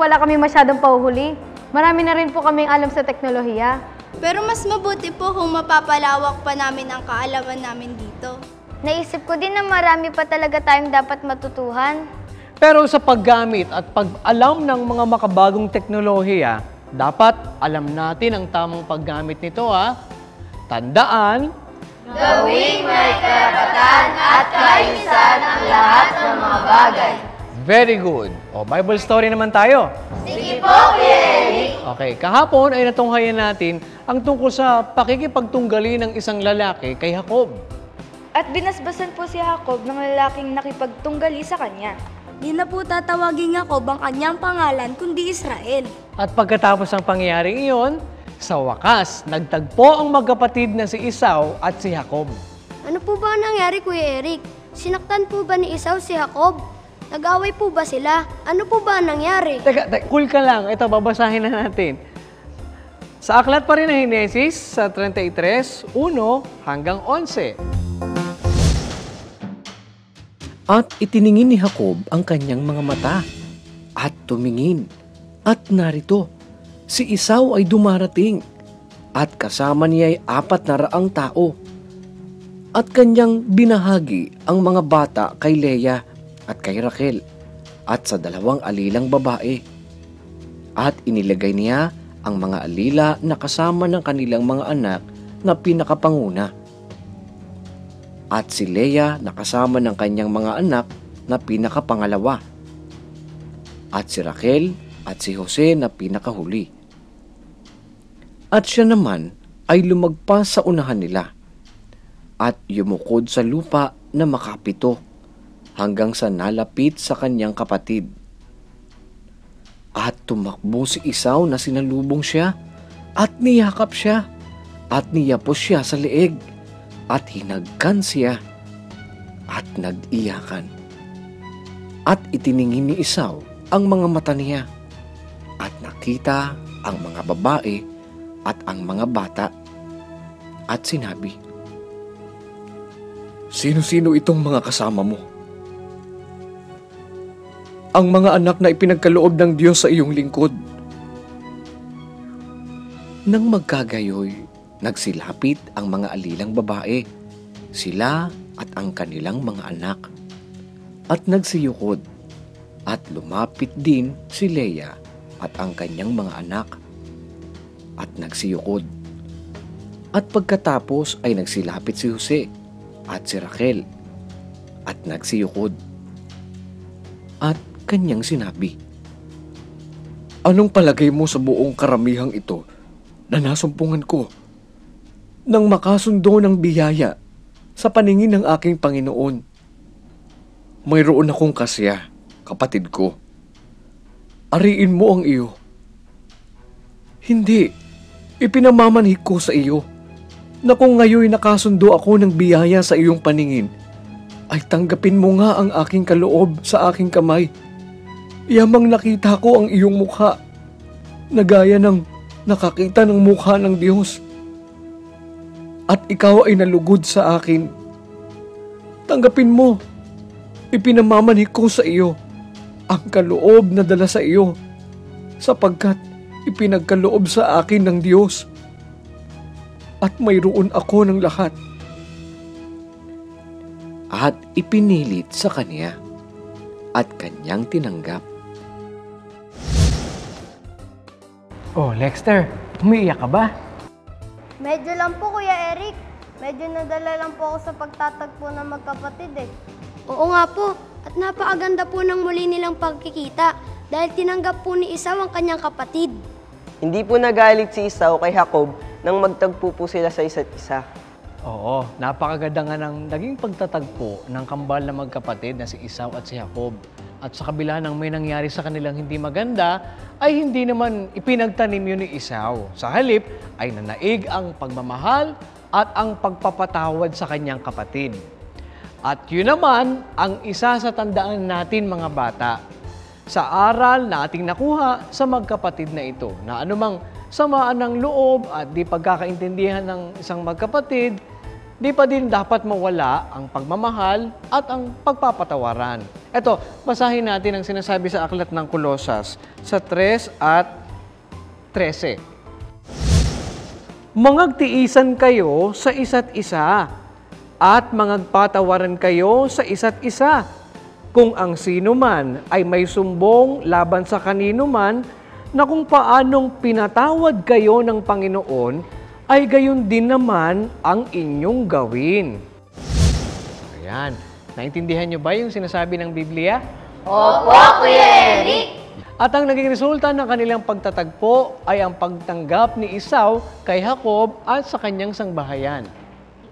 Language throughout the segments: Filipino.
wala kami masyadong pauhuli. Marami na rin po kaming alam sa teknolohiya. Pero mas mabuti po kung mapapalawak pa namin ang kaalaman namin dito. Naisip ko din na marami pa talaga tayong dapat matutuhan. Pero sa paggamit at pag-alam ng mga makabagong teknolohiya, dapat alam natin ang tamang paggamit nito, ha? Tandaan, Gawing may karapatan at kaayusan ang lahat ng mga bagay. very good. O, Bible story naman tayo. Sige po, Kuya Eric. Okay, kahapon ay natunghayan natin ang tungkol sa pakikipagtunggali ng isang lalaki kay Jacob. At binasbasan po si Jacob ng lalaking nakipagtunggali sa kanya. Di na po tatawagin Jacob ang kanyang pangalan kundi Israel. At pagkatapos ng pangyayaring iyon, sa wakas, nagtagpo ang magkapatid na si Esau at si Jacob. Ano po ba nangyari, Kuya Eric? Sinaktan po ba ni Esau si Jacob? Nag-away po ba sila? Ano po ba nangyari? Teka, cool ka lang. Ito, babasahin na natin. Sa aklat pa rin ng Henesis, sa 33, 1 hanggang 11. At itiningin ni Jacob ang kanyang mga mata, at tumingin, at narito, si Esau ay dumarating, at kasama niya ay 400 tao. At kanyang binahagi ang mga bata kay Leah at kay Rachel, at sa 2 alilang babae. At inilagay niya ang mga alila na kasama ng kanilang mga anak na pinakapanguna. At si Leah na kasama ng kanyang mga anak na pinakapangalawa. At si Rachel at si Jose na pinakahuli. At siya naman ay lumagpas sa unahan nila at yumukod sa lupa na makapito hanggang sa nalapit sa kanyang kapatid. At tumakbo si Esau na sinalubong siya at niyakap siya at niyapos siya sa leeg at hinagkan siya at nag-iyakan. At itiningin ni Esau ang mga mata niya at nakita ang mga babae at ang mga bata at sinabi, "Sino-sino itong mga kasama mo? Ang mga anak na ipinagkaloob ng Diyos sa iyong lingkod." Nang magkagayoy, nagsilapit ang mga alilang babae, sila at ang kanilang mga anak, at nagsiyukod, at lumapit din si Leah at ang kanyang mga anak, at nagsiyukod. At pagkatapos ay nagsilapit si Jose at si Rachel, at nagsiyukod. At kanyang sinabi, "Anong palagay mo sa buong karamihang ito na nasumpungan ko nang makasundo ng biyaya sa paningin ng aking Panginoon? Mayroon akong kasya, kapatid ko. Ariin mo ang iyo." "Hindi, ipinamamanhik ko sa iyo na kung ngayon nakasundo ako ng biyaya sa iyong paningin, ay tanggapin mo nga ang aking kaloob sa aking kamay. Yamang nakita ko ang iyong mukha, na gaya ng nakakita ng mukha ng Diyos. At ikaw ay nalugod sa akin. Tanggapin mo, ipinamamanhik ko sa iyo ang kaloob na dala sa iyo, sapagkat ipinagkaloob sa akin ng Diyos. At mayroon ako ng lahat." At ipinilit sa kanya, at kanyang tinanggap. Oh, Lexter, umiiyak ka ba? Medyo lang po, Kuya Eric. Medyo nadala lang po ako sa pagtatagpo ng magkapatid eh. Oo nga po. At napakaganda po ng muli nilang pagkikita dahil tinanggap po ni Esau ang kanyang kapatid. Hindi po nagalit si Esau kay Jacob nang magtagpo po sila sa isa't isa. Oo, napakaganda nga ng naging pagtatagpo ng kambal na magkapatid na si Esau at si Jacob. At sa kabila ng may nangyari sa kanilang hindi maganda, ay hindi naman ipinagtanim yun ni Esau. Sa halip ay nanaig ang pagmamahal at ang pagpapatawad sa kanyang kapatid. At yun naman ang isa sa tandaan natin mga bata. Sa aral na ating nakuha sa magkapatid na ito, na anumang samaan ng loob at di pagkakaintindihan ng isang magkapatid, di pa din dapat mawala ang pagmamahal at ang pagpapatawaran. Eto, basahin natin ang sinasabi sa aklat ng Kolosas sa 3 at 13. Mangagtiisan kayo sa isa't isa at mangagpatawaran kayo sa isa't isa. Kung ang sino man ay may sumbong laban sa kanino man, na kung paanong pinatawad kayo ng Panginoon, ay gayon din naman ang inyong gawin. Ayan. Naintindihan nyo ba yung sinasabi ng Biblia? Opo, Kuya Eric! At ang naging resulta ng kanilang pagtatagpo ay ang pagtanggap ni Esau kay Jacob at sa kanyang sangbahayan.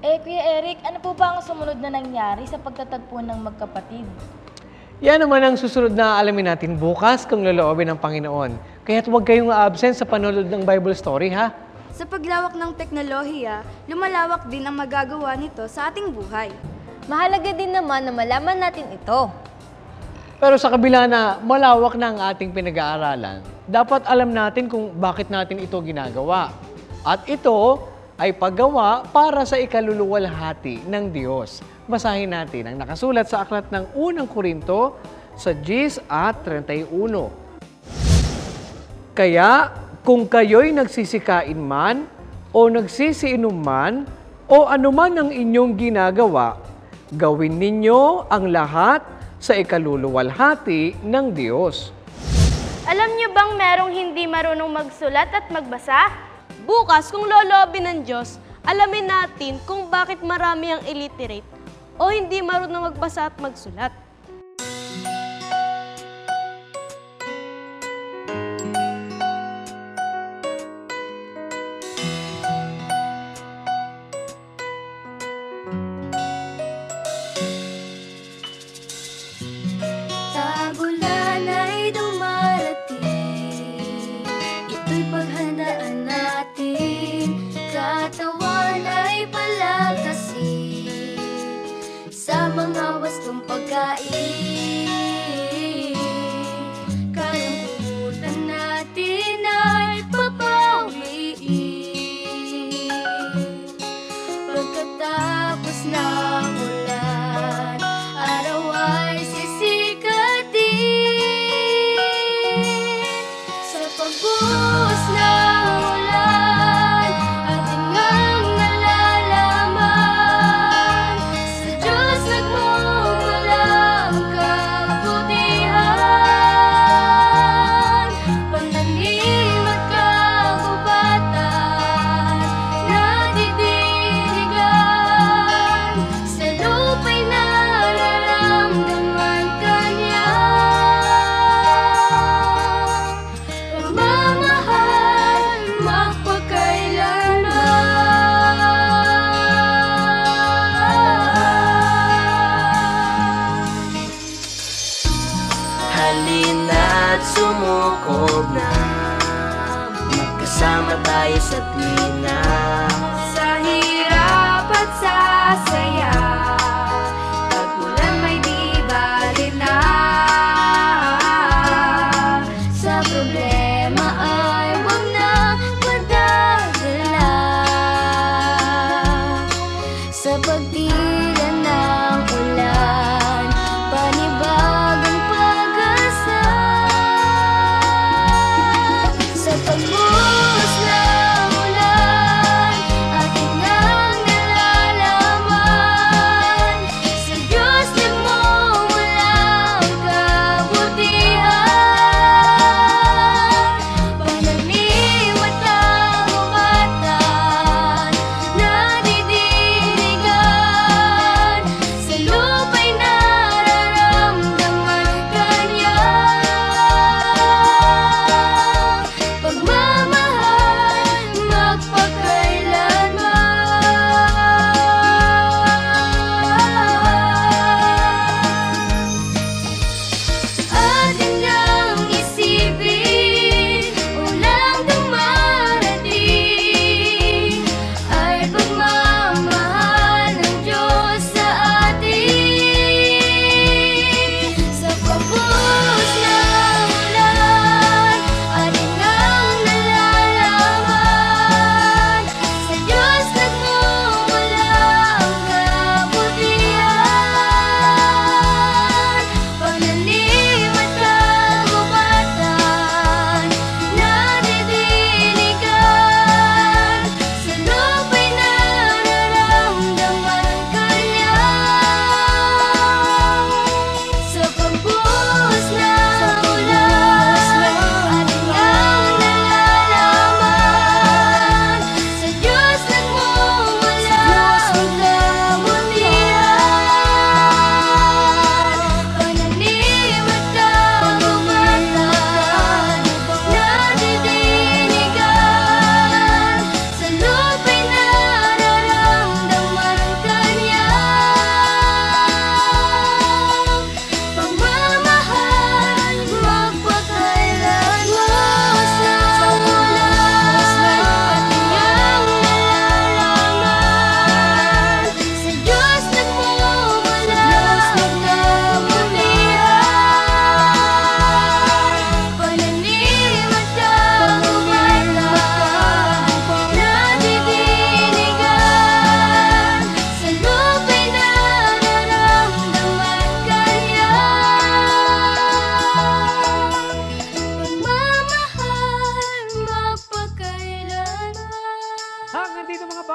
Kuya Eric, ano po ba ang sumunod na nangyari sa pagtatagpo ng magkapatid? Yan naman ang susunod na alamin natin bukas kung loloobin ng Panginoon. Kaya't huwag kayong absent sa panonood ng Bible story, ha? Sa paglawak ng teknolohiya, lumalawak din ang magagawa nito sa ating buhay. Mahalaga din naman na malaman natin ito. Pero sa kabila na malawak na ang ating pinag-aaralan, dapat alam natin kung bakit natin ito ginagawa. At ito ay paggawa para sa ikaluluwalhati ng Diyos. Basahin natin ang nakasulat sa aklat ng unang Korinto sa 10 at 31. Kaya kung kayo'y nagsisikain man o nagsisiinom man o anuman ang inyong ginagawa, gawin ninyo ang lahat sa ikaluluwalhati ng Diyos. Alam niyo bang merong hindi marunong magsulat at magbasa? Bukas, kung loloobin ng Diyos, alamin natin kung bakit marami ang illiterate o hindi marunong magbasa at magsulat. Tagulan ay dumarating, ito'y paghandaan natin. Katawan ay palakasin sa mga wastong pagkain. Kalungkutan natin ay papawiin pagkatapos ng ulan, araw ay sisikatin. Sa pagbuhos ng ulan, ating ngang nalalaman, sa Diyos nagmumula ang kabutihan. Pananim at kagubatan, nadidiligan, sa lupa'y nararamdaman kanya. Pagmamahal magpakailanman. Halina't sumukob na, magkasama tayo sa tuwina. Sa hirap at sa saya, pag-ulan may di bali na. Sa problema ay huwag na madadala. Sa pagtila ng ulan, panibagong pag-asa. Sa pagbuhos ng ulan, ating ngang nalalaman, sa Diyos nagmumula ang kabutihan. Pananim at kagubatan, nadidiligan, sa lupa'y nararamdaman kanya. Pagmamahal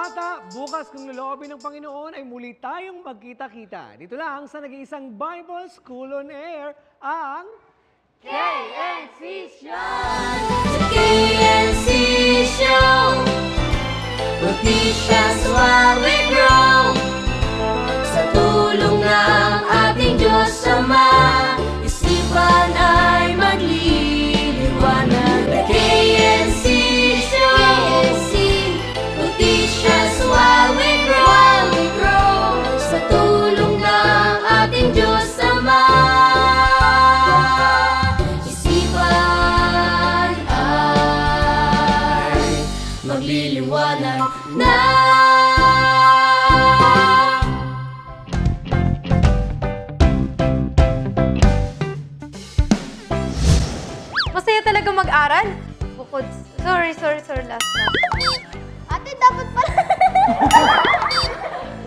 bata, bukas kung loloobin ng Panginoon ay muli tayong magkita-kita. Dito lang sa nag-iisang Bible School on Air, ang KNC Show! The KNC Show! Will teach us while we grow. Sa tulong ng ating Diyos Ama, isipan ay magliliwanag. The KNC Show! Will teach us while we grow. Sa tulong ng ating Diyos Ama, isipan ay magliliwanag na. Masaya talaga mag-aral. Bukod, sorry, last. Ate, dapat pala.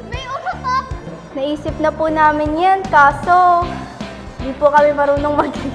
May umatak. Naisip na po namin yan, kaso hindi po kami marunong mag-isip.